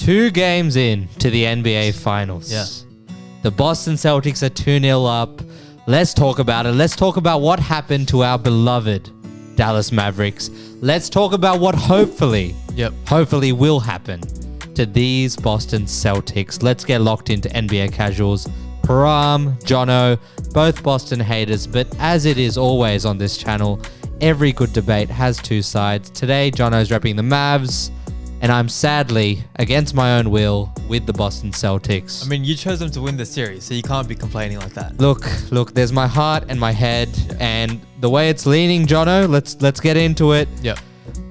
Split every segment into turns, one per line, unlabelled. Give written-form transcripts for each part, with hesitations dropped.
2 games in to the NBA Finals.
Yeah.
The Boston Celtics are 2-0 up. Let's talk about it. Let's talk about what happened to our beloved Dallas Mavericks. Let's talk about what hopefully will happen to these Boston Celtics. Let's get locked into NBA casuals. Param, Jono, both Boston haters, but as it is always on this channel, every good debate has 2 sides. Today, Jono's repping the Mavs, and I'm sadly, against my own will, with the Boston Celtics.
I mean, you chose them to win the series, so you can't be complaining like that.
Look, there's my heart and my head, and the way it's leaning, Jono, let's get into it.
Yep.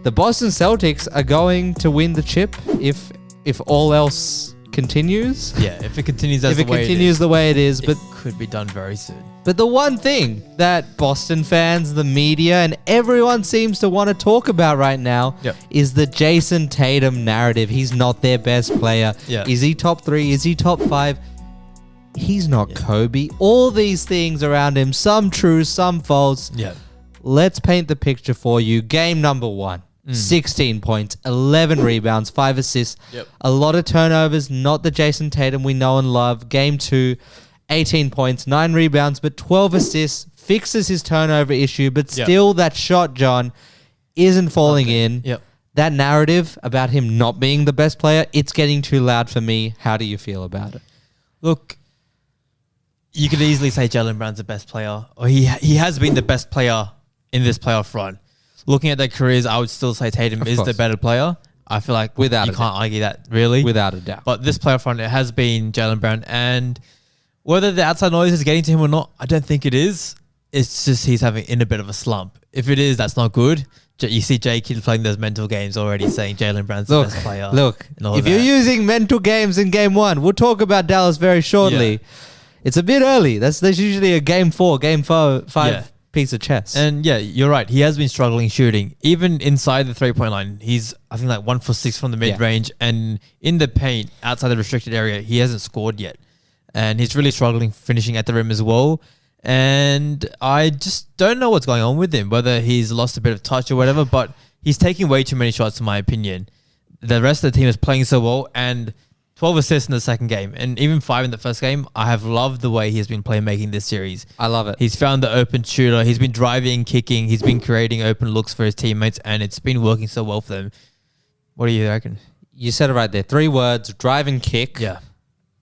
The Boston Celtics are going to win the chip if all else continues.
Yeah, if it continues the
way it is, but
could be done very soon.
But the one thing that Boston fans, the media, and everyone seems to want to talk about right now is the Jason Tatum narrative. He's not their best player.
Yeah.
Is he top 3? Is he top 5? He's not Kobe. All these things around him, some true, some false.
Yeah.
Let's paint the picture for you. Game number 1. 16 points, 11 rebounds, 5 assists.
Yep.
A lot of turnovers, not the Jason Tatum we know and love. Game 2, 18 points, 9 rebounds, but 12 assists, fixes his turnover issue, but still that shot, John, isn't falling in.
Yep.
That narrative about him not being the best player, it's getting too loud for me. How do you feel about it?
Look, you could easily say Jaylen Brown's the best player, or he has been the best player in this playoff run. Looking at their careers, I would still say Tatum is the better player. I feel like you can't argue that, really.
Without a doubt.
But this playoff run, it has been Jaylen Brown. And whether the outside noise is getting to him or not, I don't think it is. It's just he's having in a bit of a slump. If it is, that's not good. You see Jay Kidd playing those mental games already, saying Jaylen Brown's the best player.
Look, if you're using mental games in game 1, we'll talk about Dallas very shortly. Yeah. It's a bit early. That's usually a game 4, game 5. Piece of chess.
And yeah, you're right. He has been struggling shooting. Even inside the 3-point line, he's, I think, like 1 for 6 from the mid-range. And in the paint, outside the restricted area, he hasn't scored yet. And he's really struggling finishing at the rim as well. And I just don't know what's going on with him, whether he's lost a bit of touch or whatever, but he's taking way too many shots, in my opinion. The rest of the team is playing so well, and 12 assists in the second game, and even 5 in the first game. I have loved the way he's been playmaking this series.
I love it.
He's found the open shooter. He's been driving, kicking. He's been creating open looks for his teammates, and it's been working so well for them. What do you reckon?
You said it right there. 3 words, drive and kick.
Yeah.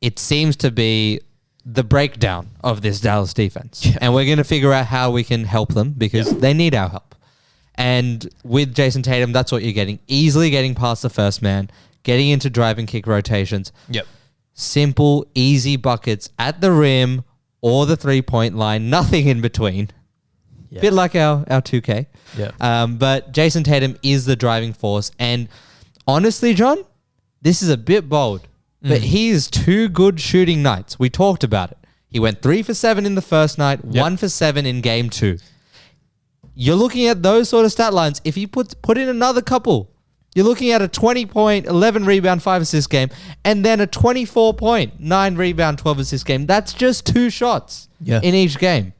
It seems to be the breakdown of this Dallas defense. Yeah. And we're going to figure out how we can help them because they need our help. And with Jason Tatum, that's what you're getting. Easily getting past the first man. Getting into drive and kick rotations.
Yep.
Simple, easy buckets at the rim or the 3-point line. Nothing in between. Yep. Bit like our 2K.
Yeah.
But Jason Tatum is the driving force. And honestly, John, this is a bit bold. But he is 2 good shooting nights. We talked about it. He went 3 for 7 in the first night, 1 for 7 in game 2. You're looking at those sort of stat lines. If you put in another couple, you're looking at a 20-point, 11 rebound, 5 assist game, and then a 24-point, 9 rebound, 12 assist game. That's just 2 shots in each game.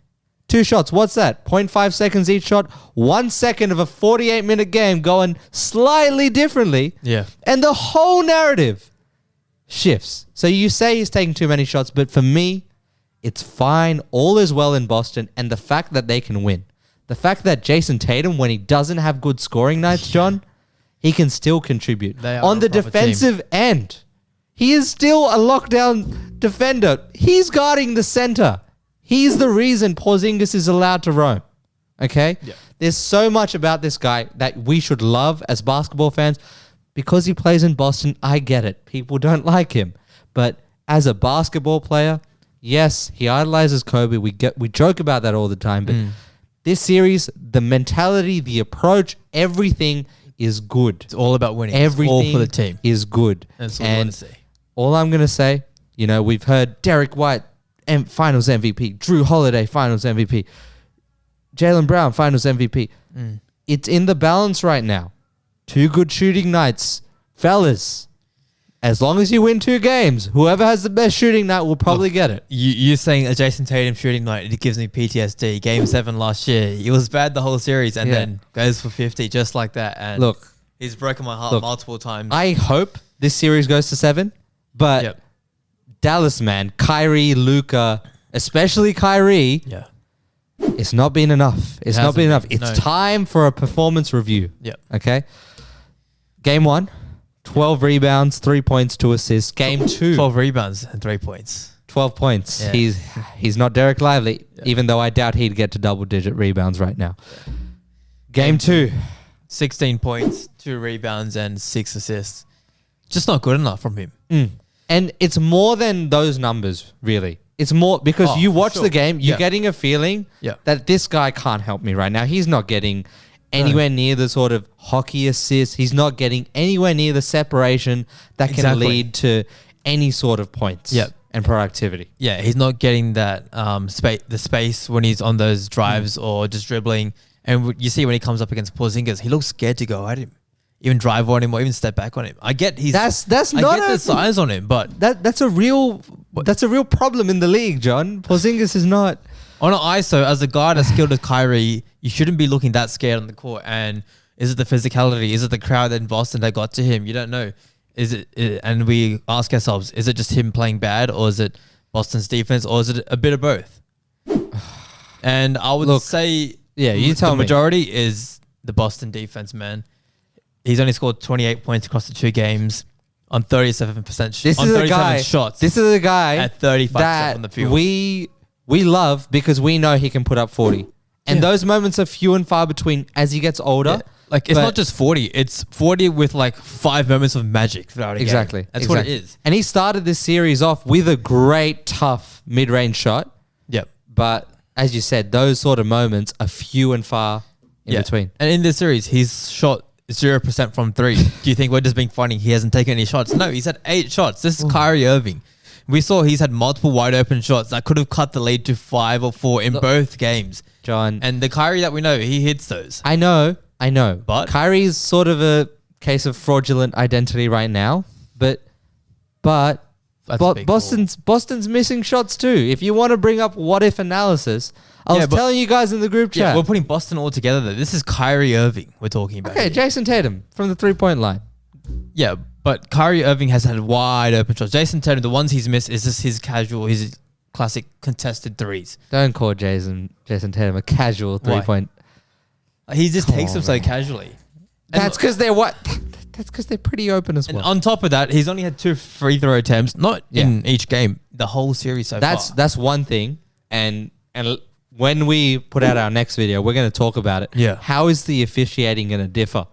2 shots. What's that? 0.5 seconds each shot. 1 second of a 48-minute game going slightly differently.
Yeah.
And the whole narrative shifts. So you say he's taking too many shots, but for me, it's fine. All is well in Boston, and the fact that they can win. The fact that Jason Tatum, when he doesn't have good scoring nights, John, he can still contribute. On the defensive end, he is still a lockdown defender. He's guarding the center. He's the reason Porzingis is allowed to roam. Okay? Yeah. There's so much about this guy that we should love as basketball fans. Because he plays in Boston, I get it. People don't like him. But as a basketball player, yes, he idolizes Kobe. We joke about that all the time. But this series, the mentality, the approach, everything is good.
It's all about winning.
Everything
it's all for the team.
Is good.
That's what I want to say.
All I'm going to say, we've heard Derek White, Finals MVP, Drew Holiday, Finals MVP, Jaylen Brown, Finals MVP. It's in the balance right now. 2 good shooting nights. Fellas, as long as you win 2 games, whoever has the best shooting night will probably get it.
You're saying a Jason Tatum shooting night, it gives me PTSD. Game 7 last year, it was bad the whole series and then goes for 50 just like that. And
look,
he's broken my heart multiple times.
I hope this series goes to 7. But Dallas, man, Kyrie, Luka, especially Kyrie, it's not been enough. It's not been enough. It's time for a performance review. Okay. Game 1, 12 rebounds, 3 points, 2 assists. Game 2,
12 rebounds and 3 points.
12 points. Yeah. He's not Derek Lively, even though I doubt he'd get to double-digit rebounds right now. Game 2,
16 points, 2 rebounds, and 6 assists. Just not good enough from him.
And it's more than those numbers, really. It's more because you watch the game, you're getting a feeling that this guy can't help me right now. He's not getting anywhere near the sort of hockey assist. He's not getting anywhere near the separation that can lead to any sort of points and productivity. Yeah,
he's not getting that space when he's on those drives or just dribbling. And you see when he comes up against Porzingis, he looks scared to go at him, even drive on him or even step back on him. I get that's not the size on him, but
that's a real problem in the league, John. Porzingis is not
on an ISO. As a guy that's skilled as Kyrie, you shouldn't be looking that scared on the court. And is it the physicality? Is it the crowd in Boston that got to him? You don't know. Is it? And we ask ourselves: is it just him playing bad, or is it Boston's defense, or is it a bit of both? And I would say,
you tell
the
me.
majority is the Boston defense, man. He's only scored 28 points across the 2 games on 37%.
This is a guy.
Shots.
This is a guy
at 35%
that
on the field.
We love because we know he can put up 40, and those moments are few and far between as he gets older.
Yeah. Like it's not just 40; it's 40 with like 5 moments of magic throughout a game. That's what it is.
And he started this series off with a great, tough mid-range shot.
Yep.
But as you said, those sort of moments are few and far in between.
And in this series, he's shot 0% from 3. Do you think we're just being funny? He hasn't taken any shots. No, he's had 8 shots. This is Kyrie Irving. We saw he's had multiple wide open shots that could have cut the lead to 5 or 4 in both games.
John.
And the Kyrie that we know, he hits those.
I know. But Kyrie's sort of a case of fraudulent identity right now. But Boston's missing shots too. If you want to bring up what if analysis, I was telling you guys in the group chat.
Yeah, we're putting Boston all together though. This is Kyrie Irving we're talking about.
Okay, Jason Tatum from the 3-point line.
Yeah, but Kyrie Irving has had wide open shots. Jason Tatum, the ones he's missed is just his classic contested threes.
Don't call Jason Tatum a casual 3-point.
He just takes them so casually.
That's because they're That's because they're pretty open as well.
And on top of that, he's only had 2 free throw attempts, not in each game, the whole series so far.
That's one thing. And when we put out our next video, we're going to talk about it.
Yeah.
How is the officiating going to differ?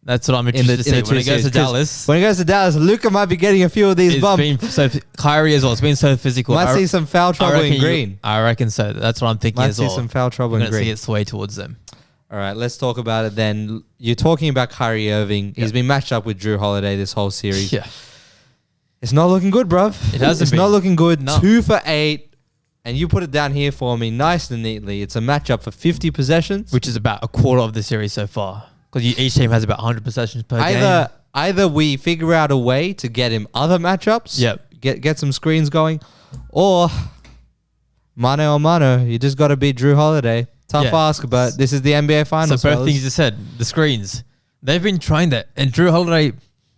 That's what I'm interested to see. When he goes to Dallas.
When he goes to Dallas, Luka might be getting a few of these bumps.
Kyrie as well. It's been so physical.
Might see some foul trouble in green.
I reckon so. That's what I'm thinking as well.
Might see some foul trouble in green.
We're going to see it sway towards them.
All right, let's talk about it then. You're talking about Kyrie Irving. He's been matched up with Drew Holiday this whole series.
Yeah.
It's not looking good, bruv. It's not looking good.
No.
2 for 8. And you put it down here for me nice and neatly. It's a matchup for 50 possessions.
Which is about a quarter of the series so far. Because each team has about 100 possessions per game.
Either we figure out a way to get him other matchups.
Yep.
Get some screens going. Or mano a mano. You just got to beat Drew Holiday. Tough ask, but this is the NBA Finals.
So both things you said, the screens, they've been trying that. And Drew Holiday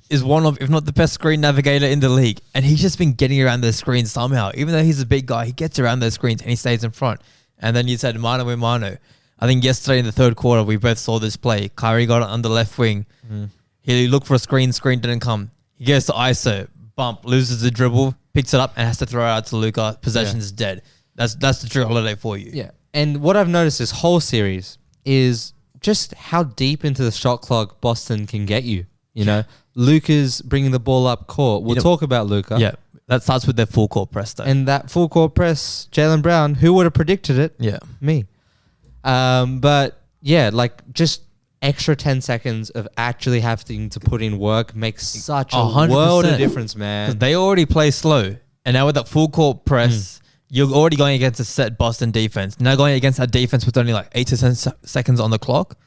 is one of, if not the best screen navigator in the league. And he's just been getting around those screens somehow. Even though he's a big guy, he gets around those screens and he stays in front. And then you said mano a mano. I think yesterday in the third quarter, we both saw this play. Kyrie got it on the left wing. He looked for a screen didn't come. He goes to ISO, bump, loses the dribble, picks it up and has to throw it out to Luka. Possession's dead. That's the Drew Holiday for you.
Yeah. And what I've noticed this whole series is just how deep into the shot clock Boston can get you. You know, Luka's bringing the ball up court. We'll talk about Luka.
Yeah, that starts with their full court press though.
And that full court press, Jaylen Brown, who would have predicted it?
Yeah.
Me. But yeah, like just extra 10 seconds of actually having to put in work makes such a 100%. World of difference, man.
Because they already play slow. And now with that full court press... You're already going against a set Boston defense. Now going against a defense with only like 8 to 10 seconds on the clock,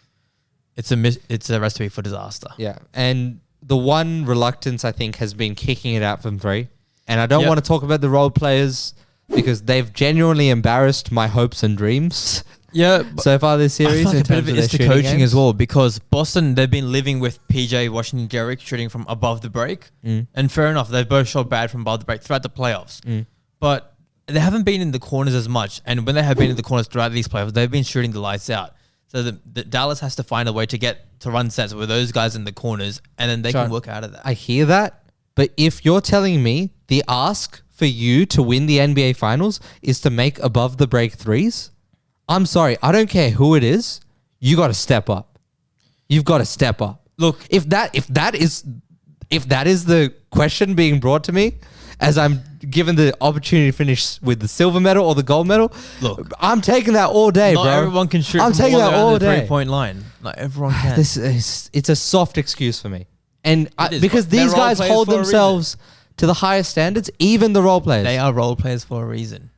it's a recipe for disaster.
Yeah, and the one reluctance I think has been kicking it out from 3. And I don't want to talk about the role players because they've genuinely embarrassed my hopes and dreams.
Yeah,
so far this
I
series.
feel like
In
a bit
terms
of
of
it is
their
the
shooting
coaching
games.
as well, because Boston, they've been living with PJ Washington Derrick shooting from above the break. And fair enough, they've both shot bad from above the break throughout the playoffs. But they haven't been in the corners as much. And when they have been in the corners throughout these playoffs, they've been shooting the lights out. So the Dallas has to find a way to run sets with those guys in the corners, and then they can work out of that.
I hear that, but if you're telling me the ask for you to win the NBA Finals is to make above the break threes, I'm sorry. I don't care who it is. You got to step up. You've got to step up.
Look,
if that is the question being brought to me, as I'm given the opportunity to finish with the silver medal or the gold medal,
look,
I'm taking that all day,
not
bro.
everyone can shoot.
I'm
from
taking
all
that
around
all
the
day.
3-point line. Not everyone can.
It's a soft excuse for me, and because
but they're
these
role
guys
players
hold
for a
themselves to the highest standards, even the role players.
They are role players for a reason.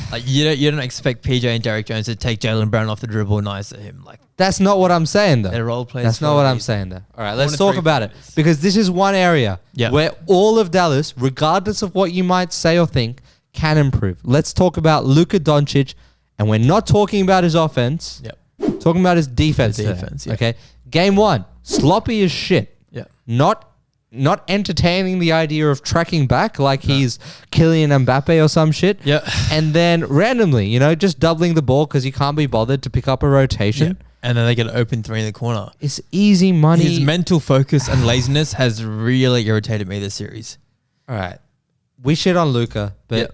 Like you don't expect PJ and Derrick Jones to take Jaylen Brown off the dribble nice at him. Like
That's not what I'm saying, though.
they're role players.
That's
for
not
a
what I'm
reason.
saying, though. All right, let's
to
talk
3
about it,
pointers.
because this is one area
Yeah.
where all of Dallas, regardless of what you might say or think, can improve. Let's talk about Luka Doncic, and we're not talking about his offense.
Yep.
Talking about his defense.
The
today,
defense, yeah.
Okay. Game 1, sloppy as shit.
Yeah.
Not entertaining the idea of tracking back like he's Kylian Mbappe or some shit.
Yeah.
And then randomly, just doubling the ball because he can't be bothered to pick up a rotation.
And then they get an open 3 in the corner.
It's easy money.
His mental focus and laziness has really irritated me this series.
All right. We shit on Luka, but
Yeah.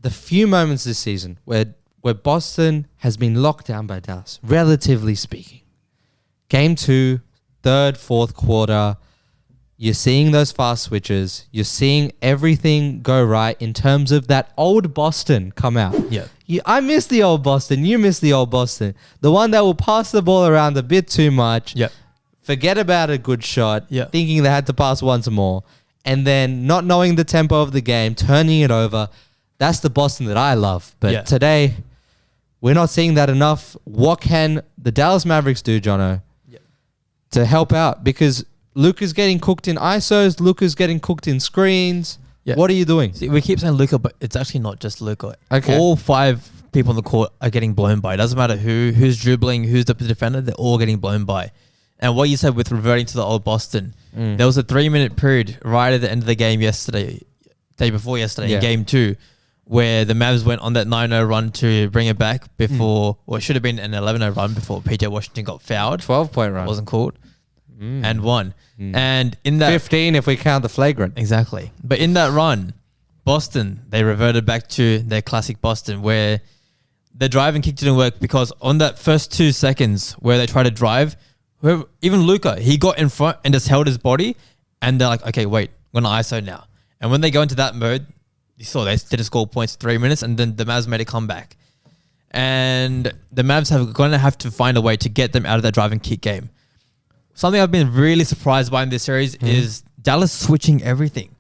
the few moments this season where Boston has been locked down by Dallas, relatively speaking. Game 2, third, fourth quarter, you're seeing those fast switches. You're seeing everything go right in terms of that old Boston come out.
Yeah.
I miss the old Boston. You miss the old Boston. The one that will pass the ball around a bit too much.
Yep.
Forget about a good shot.
Yeah.
Thinking they had to pass once more. And then not knowing the tempo of the game, turning it over. That's the Boston that I love. But today, we're not seeing that enough. What can the Dallas Mavericks do, Jono, to help out? Because Luka's getting cooked in ISOs. Luka's getting cooked in screens.
Yeah.
What are you doing?
See, we keep saying Luka, but it's actually not just Luka.
Okay.
All 5 people on the court are getting blown by. It doesn't matter who's dribbling, who's the defender. They're all getting blown by. And what you said with reverting to the old Boston, there was a 3-minute period right at the end of the game day before yesterday, in game 2, where the Mavs went on that 9-0 run to bring it back before, well, it should have been an 11-0 run before PJ Washington got fouled.
12-point run.
Wasn't called. And won. And in that
15 if we count the flagrant.
Exactly. But in that run, Boston, they reverted back to their classic Boston, where the driving kick didn't work because on that first 2 seconds where they tried to drive, even Luka, he got in front and just held his body, and they're like, okay, wait, we're going to ISO now. And when they go into that mode, you saw they didn't score points for 3 minutes, and then the Mavs made a comeback. And the Mavs are going to have to find a way to get them out of that driving kick game. Something I've been really surprised by in this series is Dallas switching everything.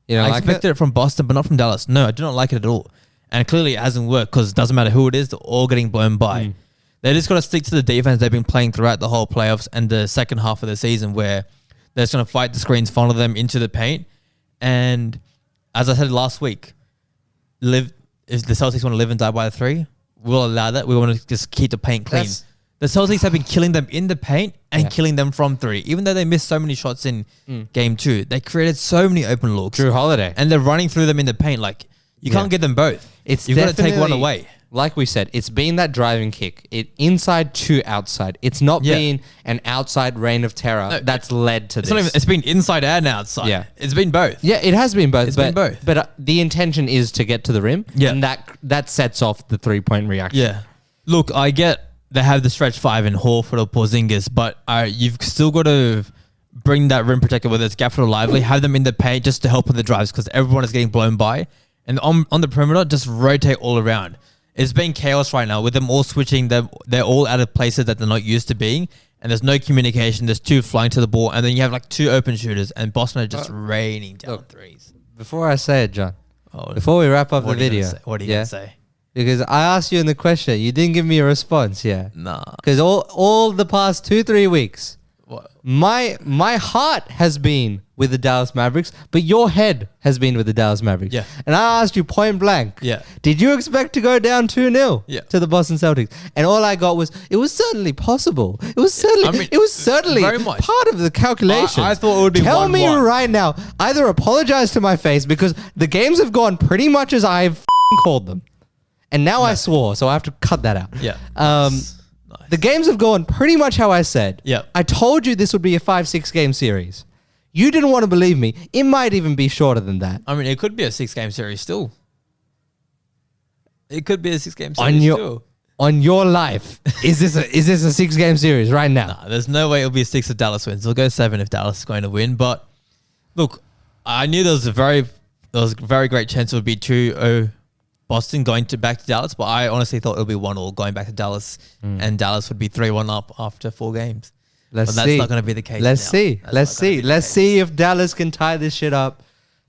You don't
I
like
expected it from Boston, but not from Dallas. No, I do not like it at all. And clearly it hasn't worked because it doesn't matter who it is, they're all getting blown by. They just got to stick to the defense they've been playing throughout the whole playoffs and the second half of the season, where they're just going to fight the screens, funnel them into the paint. And as I said last week, if the Celtics want to live and die by the 3, we'll allow that. We want to just keep the paint clean. The Celtics have been killing them in the paint and killing them from 3. Even though they missed so many shots in game 2, they created so many open looks.
Drew Holiday.
And they're running through them in the paint. Like, you can't get them both. You've got to take one away.
Like we said, it's been that driving kick. It inside to outside. It's not been an outside reign of terror that's led to this.
It's been inside and outside.
Yeah.
It's been both.
Yeah, it has been both.
It's been both.
But the intention is to get to the rim.
Yeah.
And that sets off the 3-point reaction.
Yeah. Look, I get they have the stretch 5 in Horford or Porzingis, but you've still got to bring that rim protector, whether it's Gafford or Lively, have them in the paint just to help with the drives because everyone is getting blown by. And on the perimeter, just rotate all around. It's been chaos right now with them all switching. They're all out of places that they're not used to being. And there's no communication. There's 2 flying to the ball. And then you have like 2 open shooters. And Boston are just raining down threes.
Before I say it, John, before we wrap up the video.
What are you going to say?
Because I asked you in the question. You didn't give me a response,
Nah.
Because all the past 2-3 weeks,
What?
My heart has been with the Dallas Mavericks, but your head has been with the Dallas Mavericks.
Yeah.
And I asked you point blank.
Yeah.
Did you expect to go down 2-0
Yeah.
to the Boston Celtics? And all I got was, it was certainly possible. It was certainly
very much.
part of the calculation.
I thought it would be 1-1.
Tell me right now, either apologize to my face because the games have gone pretty much as I've called them. And now I swore, so I have to cut that out.
Yeah.
Nice. The games have gone pretty much how I said.
Yeah.
I told you this would be a 5-6 game series. You didn't want to believe me. It might even be shorter than that.
I mean, it could be a 6-game series still. It could be a 6-game series still.
On your life, is this a 6-game series right now?
Nah, there's no way it'll be a 6 if Dallas wins. It'll go 7 if Dallas is going to win. But look, I knew there was a very great chance it would be 2-0 Boston going back to Dallas, but I honestly thought it would be 1-1 going back to Dallas, and Dallas would be 3-1 up after 4 games.
Let's
but that's
see.
not going to be the case.
Let's see if Dallas can tie this shit up.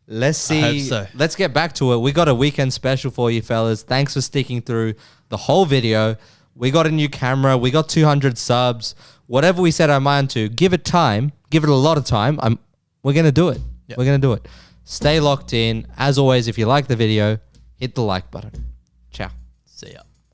Let's see.
I hope so.
Let's get back to it. We got a weekend special for you, fellas. Thanks for sticking through the whole video. We got a new camera. We got 200 subs. Whatever we set our mind to, give it time. Give it a lot of time. We're going to do it.
Yep.
We're going to do it. Stay locked in. As always, if you like the video, hit the like button. Ciao.
See ya.